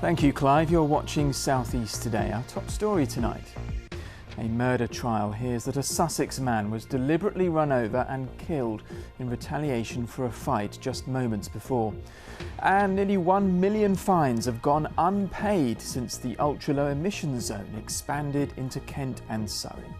Thank you, Clive. You're watching South East Today. Our top story tonight. A murder trial hears that a Sussex man was deliberately run over and killed in retaliation for a fight just moments before. And nearly 1 million fines have gone unpaid since the ultra-low emissions zone expanded into Kent and Surrey.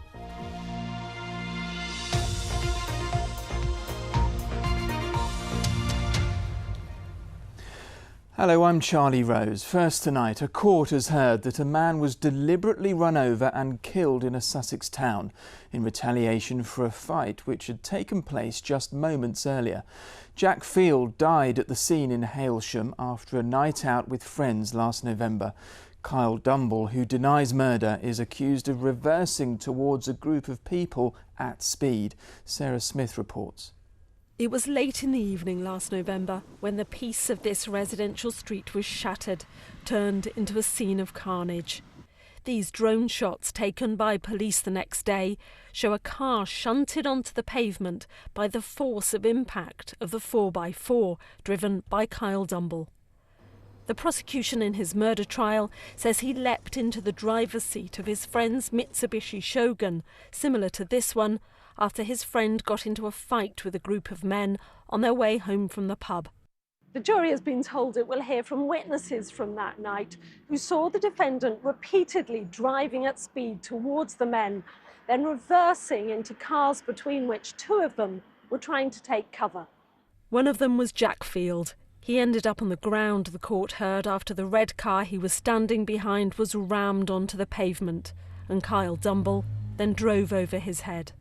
Hello, I'm Charlie Rose. First tonight, a court has heard that a man was deliberately run over and killed in a Sussex town in retaliation for a fight which had taken place just moments earlier. Jack Field died at the scene in Hailsham after a night out with friends last November. Kyle Dumble, who denies murder, is accused of reversing towards a group of people at speed. Sarah Smith reports. It was late in the evening last November when the peace of this residential street was shattered, turned into a scene of carnage. These drone shots taken by police the next day show a car shunted onto the pavement by the force of impact of the 4x4 driven by Kyle Dumble. The prosecution in his murder trial says he leapt into the driver's seat of his friend's Mitsubishi Shogun, similar to this one, after his friend got into a fight with a group of men on their way home from the pub. The jury has been told it will hear from witnesses from that night who saw the defendant repeatedly driving at speed towards the men, then reversing into cars between which two of them were trying to take cover. One of them was Jack Field. He ended up on the ground, the court heard, after the red car he was standing behind was rammed onto the pavement, and Kyle Dumble then drove over his head.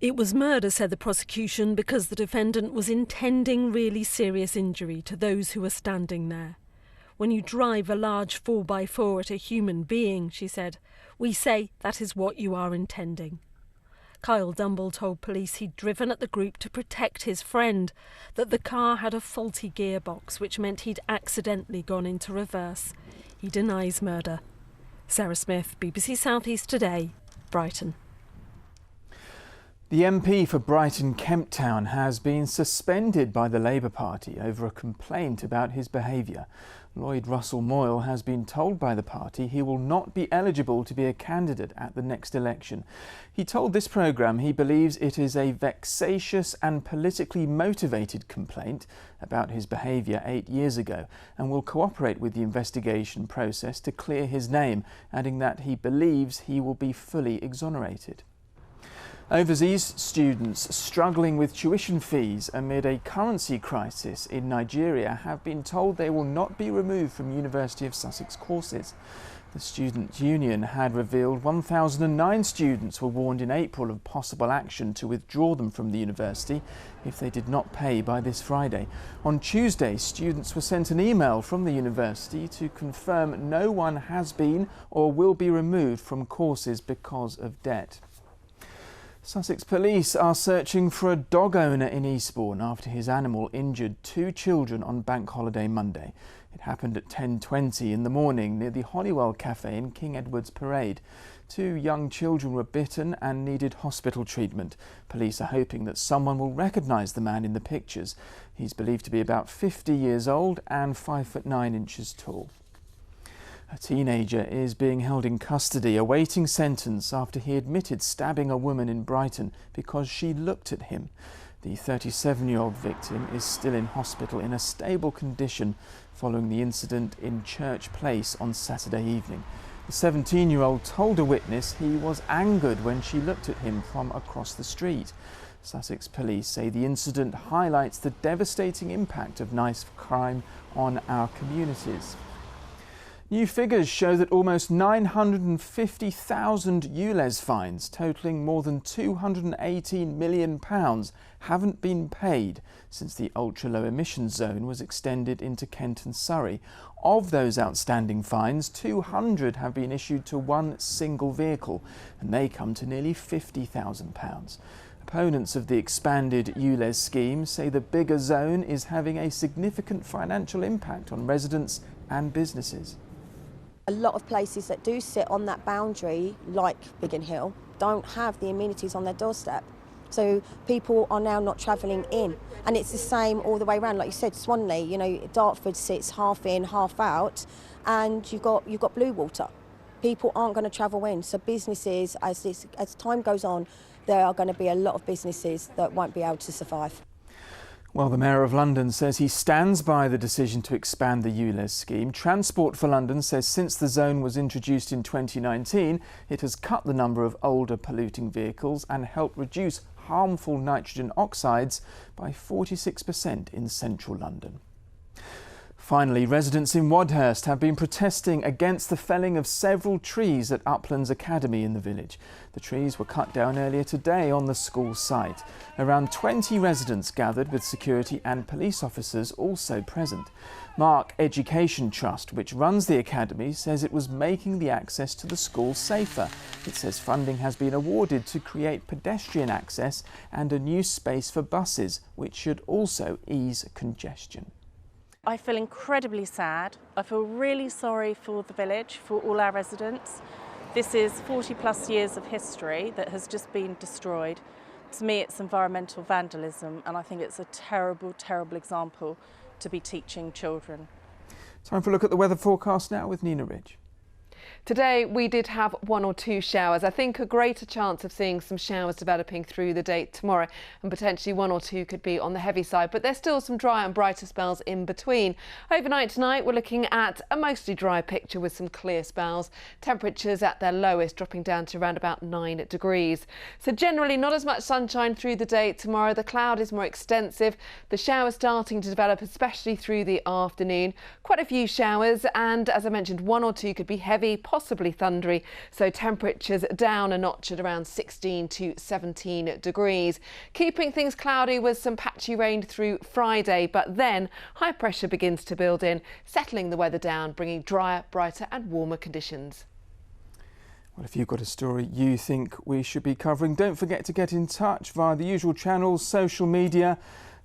It was murder, said the prosecution, because the defendant was intending really serious injury to those who were standing there. When you drive a large 4x4 at a human being, she said, we say that is what you are intending. Kyle Dumble told police he'd driven at the group to protect his friend, that the car had a faulty gearbox, which meant he'd accidentally gone into reverse. He denies murder. Sarah Smith, BBC South East Today, Brighton. The MP for Brighton Kemp Town has been suspended by the Labour Party over a complaint about his behaviour. Lloyd Russell Moyle has been told by the party he will not be eligible to be a candidate at the next election. He told this programme he believes it is a vexatious and politically motivated complaint about his behaviour 8 years ago and will cooperate with the investigation process to clear his name, adding that he believes he will be fully exonerated. Overseas students struggling with tuition fees amid a currency crisis in Nigeria have been told they will not be removed from University of Sussex courses. The Student Union had revealed 1,009 students were warned in April of possible action to withdraw them from the university if they did not pay by this Friday. On Tuesday, students were sent an email from the university to confirm no one has been or will be removed from courses because of debt. Sussex police are searching for a dog owner in Eastbourne after his animal injured 2 children on Bank Holiday Monday. It happened at 10:20 in the morning near the Hollywell Cafe in King Edward's Parade. 2 young children were bitten and needed hospital treatment. Police are hoping that someone will recognise the man in the pictures. He's believed to be about 50 years old and 5'9" tall. A teenager is being held in custody, awaiting sentence after he admitted stabbing a woman in Brighton because she looked at him. The 37-year-old victim is still in hospital in a stable condition following the incident in Church Place on Saturday evening. The 17-year-old told a witness he was angered when she looked at him from across the street. Sussex police say the incident highlights the devastating impact of knife crime on our communities. New figures show that almost 950,000 ULEZ fines, totalling more than £218 million, haven't been paid since the ultra-low emissions zone was extended into Kent and Surrey. Of those outstanding fines, 200 have been issued to one single vehicle, and they come to nearly £50,000. Opponents of the expanded ULEZ scheme say the bigger zone is having a significant financial impact on residents and businesses. A lot of places that do sit on that boundary, like Biggin Hill, don't have the amenities on their doorstep. So people are now not travelling in. And it's the same all the way around. Like you said, Swanley, you know, Dartford sits half in, half out, and you've got blue water. People aren't going to travel in. So businesses, as time goes on, there are going to be a lot of businesses that won't be able to survive. Well, the Mayor of London says he stands by the decision to expand the ULEZ scheme. Transport for London says since the zone was introduced in 2019, it has cut the number of older polluting vehicles and helped reduce harmful nitrogen oxides by 46% in central London. Finally, residents in Wadhurst have been protesting against the felling of several trees at Uplands Academy in the village. The trees were cut down earlier today on the school site. Around 20 residents gathered with security and police officers also present. Mark Education Trust, which runs the academy, says it was making the access to the school safer. It says funding has been awarded to create pedestrian access and a new space for buses, which should also ease congestion. I feel incredibly sad. I feel really sorry for the village, for all our residents. This is 40 plus years of history that has just been destroyed. To me, it's environmental vandalism, and I think it's a terrible, terrible example to be teaching children. Time for a look at the weather forecast now with Nina Ridge. Today we did have 1 or 2 showers. I think a greater chance of seeing some showers developing through the day tomorrow, and potentially 1 or 2 could be on the heavy side, but there's still some dry and brighter spells in between. Overnight tonight we're looking at a mostly dry picture with some clear spells. Temperatures at their lowest dropping down to around about 9 degrees. So generally not as much sunshine through the day tomorrow. The cloud is more extensive. The showers starting to develop, especially through the afternoon. Quite a few showers, and as I mentioned, 1 or 2 could be heavy, possibly thundery, so temperatures down a notch at around 16 to 17 degrees. Keeping things cloudy with some patchy rain through Friday, but then high pressure begins to build in, settling the weather down, bringing drier, brighter and warmer conditions. Well, if you've got a story you think we should be covering, don't forget to get in touch via the usual channels, social media,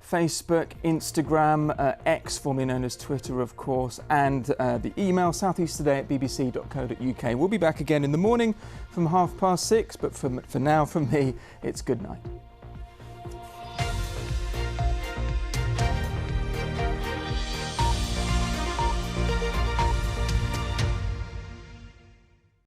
Facebook, Instagram, X, formerly known as Twitter, of course, and the email southeasttoday@bbc.co.uk. We'll be back again in the morning from 6:30, but for now, from me, it's good night.